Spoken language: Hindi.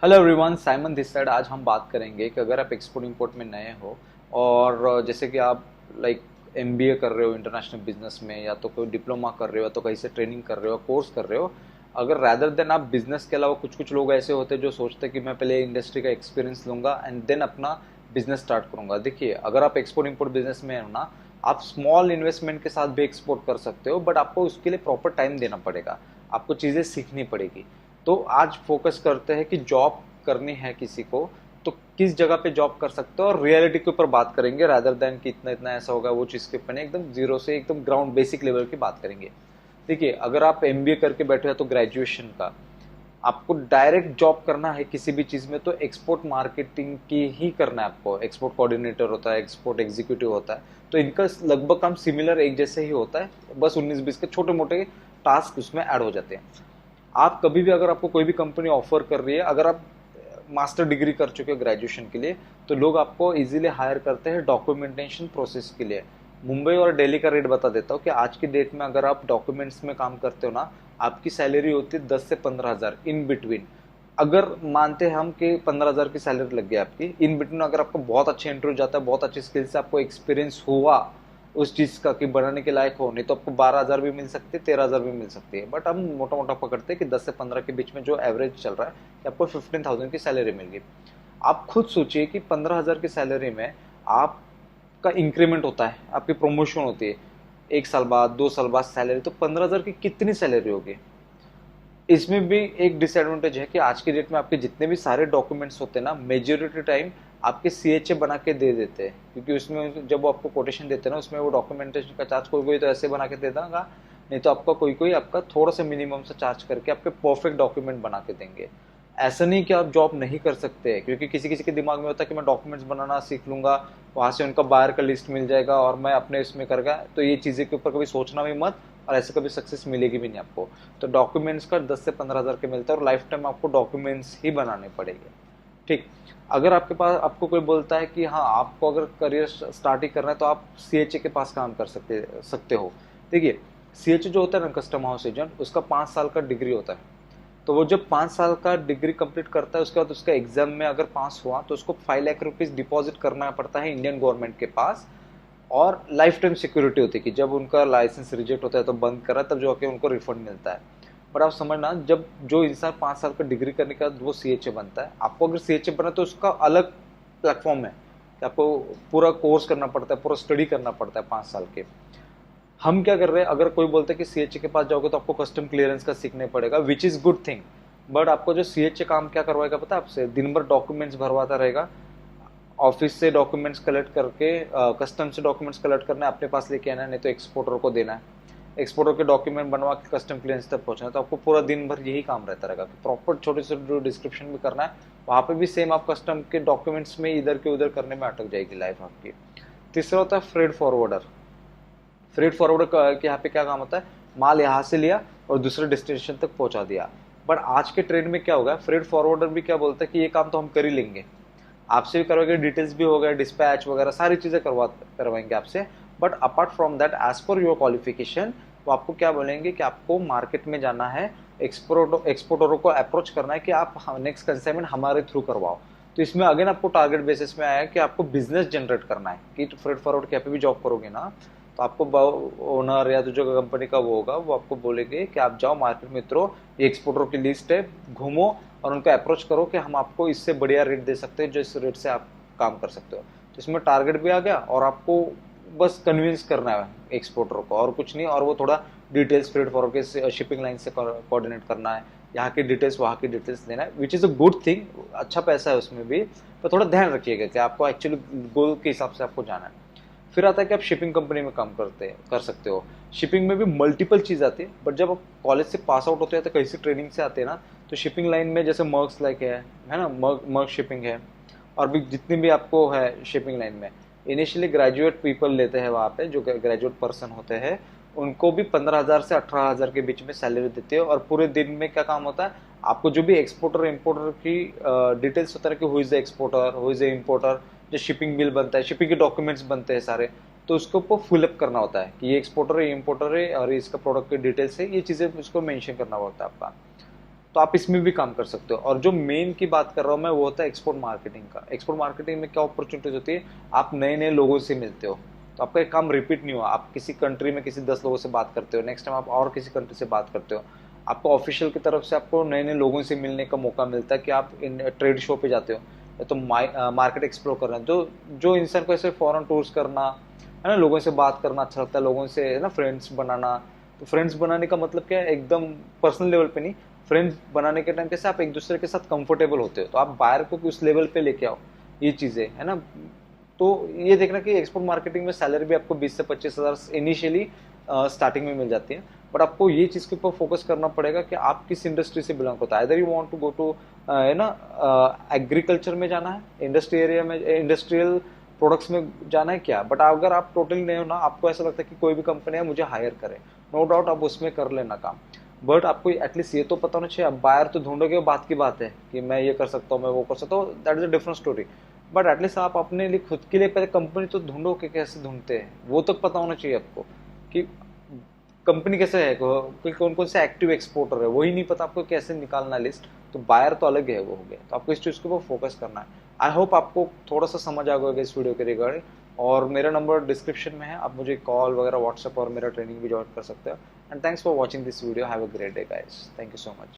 Hello everyone, Simon this side. आज हम बात करेंगे कि अगर आप एक्सपोर्ट इंपोर्ट में नए हो और जैसे कि आप लाइक एमबीए कर रहे हो इंटरनेशनल बिजनेस में, या तो कोई डिप्लोमा कर रहे हो, या तो कहीं से ट्रेनिंग कर रहे हो, कोर्स कर रहे हो। अगर रैदर देन आप बिजनेस के अलावा, कुछ कुछ लोग ऐसे होते हैं जो सोचते हैं कि मैं पहले इंडस्ट्री का एक्सपीरियंस लूंगा एंड देन अपना बिजनेस स्टार्ट करूंगा। देखिए, अगर आप एक्सपोर्ट इंपोर्ट बिजनेस में हो ना, आप स्मॉल इन्वेस्टमेंट के साथ भी एक्सपोर्ट कर सकते हो, बट आपको उसके लिए प्रॉपर टाइम देना पड़ेगा, आपको चीज़ें सीखनी पड़ेगी। तो आज फोकस करते हैं कि जॉब करनी है किसी को तो किस जगह पे जॉब कर सकते हो, और रियलिटी के ऊपर बात करेंगे रादर देन कि इतना इतना ऐसा होगा वो चीज़ के ऊपर नहीं। एकदम जीरो से एकदम ग्राउंड बेसिक लेवल की बात करेंगे। देखिए, अगर आप एमबीए करके बैठे हो तो ग्रेजुएशन का आपको डायरेक्ट जॉब करना है किसी भी चीज़ में, तो एक्सपोर्ट मार्केटिंग की ही करना है आपको। एक्सपोर्ट कोऑर्डिनेटर होता है, एक्सपोर्ट एग्जीक्यूटिव होता है, तो इनका लगभग काम सिमिलर एक जैसे ही होता है, बस 19-20 के छोटे मोटे टास्क उसमें ऐड हो जाते हैं। आप कभी भी, अगर आपको कोई भी कंपनी ऑफर कर रही है, अगर आप मास्टर डिग्री कर चुके हो ग्रेजुएशन के लिए, तो लोग आपको इजीली हायर करते हैं डॉक्यूमेंटेशन प्रोसेस के लिए। मुंबई और दिल्ली का रेट बता देता हूँ कि आज की डेट में अगर आप डॉक्यूमेंट्स में काम करते हो ना, आपकी सैलरी होती है 10 से 15 हज़ार इन बिटवीन। अगर मानते हैं हम कि 15 हज़ार की सैलरी लग गई आपकी, इन बिटवीन अगर आपको बहुत अच्छे इंटरव्यू जाता है, बहुत अच्छी स्किल से आपको एक्सपीरियंस हुआ उस चीज का कि बनाने के लायक हो, नहीं तो आपको 12 हज़ार भी मिल सकती है, 13 हज़ार भी मिल सकती है। बट हम मोटा मोटा पकड़ते हैं कि 10 से 15 के बीच में जो एवरेज चल रहा है कि आपको 15,000 की सैलरी मिल गई। आप खुद सोचिए कि 15 हज़ार की सैलरी में आपका इंक्रीमेंट होता है, आपकी प्रमोशन होती है, 1 साल बाद 2 साल बाद सैलरी, तो 15 हज़ार की कितनी सैलरी होगी। इसमें भी एक डिसएडवांटेज है कि आज की डेट में आपके जितने भी सारे डॉक्यूमेंट्स होते हैं ना, मेजोरिटी टाइम आपके सीएचए बना के दे देते हैं, क्योंकि उसमें जब वो आपको कोटेशन देते हैं ना, उसमें वो डॉक्यूमेंटेशन का चार्ज कोई कोई तो ऐसे बना के दे देगा, नहीं तो आपका कोई कोई आपका थोड़ा सा मिनिमम से चार्ज करके आपके परफेक्ट डॉक्यूमेंट बना के देंगे। ऐसा नहीं कि आप जॉब नहीं कर सकते, क्योंकि किसी किसी के दिमाग में होता है कि मैं डॉक्यूमेंट्स बनाना सीख लूंगा, वहां से उनका बायर का लिस्ट मिल जाएगा और मैं अपने इसमें कर गया। तो ये चीज़ें के ऊपर कभी सोचना भी मत, और ऐसे कभी सक्सेस मिलेगी भी नहीं आपको। तो डॉक्यूमेंट्स का 10 से 15 हज़ार के मिलता है, और लाइफ टाइम आपको डॉक्यूमेंट्स ही बनाने पड़ेंगे। ठीक। अगर आपके पास, आपको कोई बोलता है कि हाँ आपको अगर करियर स्टार्ट ही करना है तो आप सीएचए के पास काम कर सकते सकते हो। देखिए, सीएचए जो होता है ना, कस्टम हाउस एजेंट, उसका 5 साल का डिग्री होता है। तो वो जब 5 साल का डिग्री कंप्लीट करता है, उसके बाद उसका एग्जाम में अगर पास हुआ तो उसको 5 लाख रुपीज डिपॉजिट करना पड़ता है इंडियन गवर्नमेंट के पास। और लाइफ टाइम सिक्योरिटी होती है कि जब उनका लाइसेंस रिजेक्ट होता है तो बंद करा, तब जो आके उनको रिफंड मिलता है। बट आप समझना, जब जो इंसान 5 साल का डिग्री करने के बाद वो सीएचए बनता है, आपको अगर सीएचए बना तो उसका अलग प्लेटफॉर्म है कि आपको पूरा कोर्स करना पड़ता है, पूरा स्टडी करना पड़ता है 5 साल के। हम क्या कर रहे हैं, अगर कोई बोलता है कि सीएचए के पास जाओगे तो आपको कस्टम क्लियरेंस का सीखने पड़ेगा, which is good thing. But आपको जो सीएचए काम क्या करवाएगा पता है आपसे, दिन भर डॉक्यूमेंट्स भरवाता रहेगा, ऑफिस से डॉक्यूमेंट्स कलेक्ट करके, कस्टम से डॉक्यूमेंट्स कलेक्ट करना है, अपने पास लेके आना है, नहीं तो एक्सपोर्टर को देना है, एक्सपोर्टर के डॉक्यूमेंट बनवा के कस्टम क्लियरेंस तक पहुंचना है। तो आपको पूरा दिन भर यही काम रहता रहेगा, प्रॉपर छोटे से जो डिस्क्रिप्शन भी करना है, वहां पे भी सेम आप कस्टम के डॉक्यूमेंट्स में इधर के उधर करने में अटक जाएगी लाइफ आपकी। तीसरा होता है फ्रेड फॉरवर्डर। फ्रेट फॉरवर्ड के यहाँ पे क्या काम होता है, माल यहाँ से लिया और दूसरे डेस्टिनेशन तक पहुंचा दिया। बट आज के ट्रेंड में क्या होगा, फ्रेट फॉरवर्डर भी क्या बोलता है कि ये काम तो हम कर ही लेंगे, आपसे भी करवाएंगे, डिटेल्स भी हो गए, डिस्पैच वगैरह सारी चीजें करवाएंगे आपसे। But apart from that, as per your qualification, वो आपको क्या बोलेंगे कि आपको मार्केट में जाना है, एक्सपोर्टरों को अप्रोच करना है कि आप नेक्स्ट कंसाइनमेंट हमारे थ्रू करवाओ। तो इसमें अगेन आपको टारगेट बेसिस में आया कि आपको बिजनेस जनरेट करना है, कि फ्रेट फॉरवर्ड के पे भी जॉब करोगे ना, तो आपको ओनर या तो जो कंपनी का वो होगा, वो आपको बोलेंगे कि आप जाओ मार्केट में उतरो, ये एक्सपोर्टर की लिस्ट है, घूमो और उनको अप्रोच करो कि हम आपको इससे बढ़िया रेट दे सकते हैं, जो इस रेट से आप काम कर सकते हो। तो इसमें टारगेट भी आ गया, और आपको बस कन्विंस करना है एक्सपोर्टर को, और कुछ नहीं। और वो थोड़ा डिटेल्स फ्रेट फॉरवर्ड के शिपिंग लाइन से कोऑर्डिनेट करना है, यहाँ की डिटेल्स वहाँ की डिटेल्स देना है, which is a good thing, अच्छा पैसा है उसमें भी। पर थोड़ा ध्यान रखिएगा कि आपको एक्चुअली गोल के हिसाब से आपको जाना है। फिर आता है कि आप शिपिंग कंपनी में काम कर सकते हो। शिपिंग में भी मल्टीपल चीज़ आती है, बट जब आप कॉलेज से पास आउट होते हैं तो कहीं से ट्रेनिंग से आते हैं ना, तो शिपिंग लाइन में जैसे मर्क्स लाइक है ना, मर्क शिपिंग है, और भी जितनी भी आपको है शिपिंग लाइन में, इनिशियली ग्रेजुएट पीपल लेते हैं वहाँ पे, जो ग्रेजुएट पर्सन होते हैं, उनको भी 15 हज़ार से 18 हज़ार के बीच में सैलरी देते हो। और पूरे दिन में क्या काम होता है, आपको जो भी एक्सपोर्टर इम्पोर्टर की डिटेल्स होता है कि who is the exporter, who is the importer, जो शिपिंग बिल बनता है, शिपिंग के डॉक्यूमेंट्स बनते हैं सारे, तो उसको ऊपर फुलअप करना होता है कि ये एक्सपोर्टर है, ये इम्पोर्टर है, और इसका प्रोडक्ट की डिटेल्स है, ये चीज़ें उसको मेंशन करना होता है आपका। तो आप इसमें भी काम कर सकते हो। और जो मेन की बात कर रहा हूँ मैं, वो होता है एक्सपोर्ट मार्केटिंग का। एक्सपोर्ट मार्केटिंग में क्या अपॉर्चुनिटीज होती है, आप नए नए लोगों से मिलते हो, तो आपका एक काम रिपीट नहीं हुआ। आप किसी कंट्री में किसी 10 लोगों से बात करते हो, नेक्स्ट टाइम आप और किसी कंट्री से बात करते हो, आपको ऑफिशियल की तरफ से आपको नए नए लोगों से मिलने का मौका मिलता है कि आप इन ट्रेड शो पे जाते हो, या तो मार्केट एक्सप्लोर करना। जो जो इंसान को ऐसे फॉरेन टूर्स करना है ना, लोगों से बात करना अच्छा लगता है, लोगों से है ना फ्रेंड्स बनाना। तो फ्रेंड्स बनाने का मतलब क्या है, एकदम पर्सनल लेवल पे नहीं, फ्रेंड्स बनाने के टाइम कैसे आप एक दूसरे के साथ कंफर्टेबल होते हो, तो आप बाहर को उस लेवल पे लेके आओ, ये चीजें है ना। तो ये देखना कि एक्सपोर्ट मार्केटिंग में सैलरी भी आपको 20 से 25 हज़ार इनिशियली स्टार्टिंग में मिल जाती है। बट आपको ये चीज के ऊपर फोकस करना पड़ेगा कि आप किस इंडस्ट्री से बिलोंग करते हो। Either you want to go to है ना एग्रीकल्चर में जाना है, इंडस्ट्री एरिया में, इंडस्ट्रियल प्रोडक्ट्स में जाना है क्या। बट अगर आप टोटली नहीं हो ना, आपको ऐसा लगता है कि कोई भी कंपनी है मुझे हायर करे, नो डाउट आप उसमें कर लेना काम। बट आपको एटलीस्ट ये तो पता होना चाहिए। आप बायर तो ढूंढोगे, बात की बात है कि मैं ये कर सकता हूँ, मैं वो कर सकता हूँ, that is a different story. But at least आप अपने लिए खुद के लिए पहले कंपनी तो ढूंढो कि कैसे ढूंढते हैं, वो तक पता होना चाहिए आपको कि कंपनी कैसे है, कोई कौन कौन से एक्टिव एक्सपोर्टर है, वही नहीं पता आपको कैसे निकालना लिस्ट। तो बायर तो अलग है, वो हो गया। तो आपको इस चीज के ऊपर फोकस करना है। आई होप आपको थोड़ा सा समझ आ गया इस वीडियो के रिगार्डिंग। और मेरा नंबर डिस्क्रिप्शन में है, आप मुझे कॉल वगैरह व्हाट्सएप और मेरा ट्रेनिंग भी ज्वाइन कर सकते हो। And thanks for watching this video. Have a great day guys, thank you so much.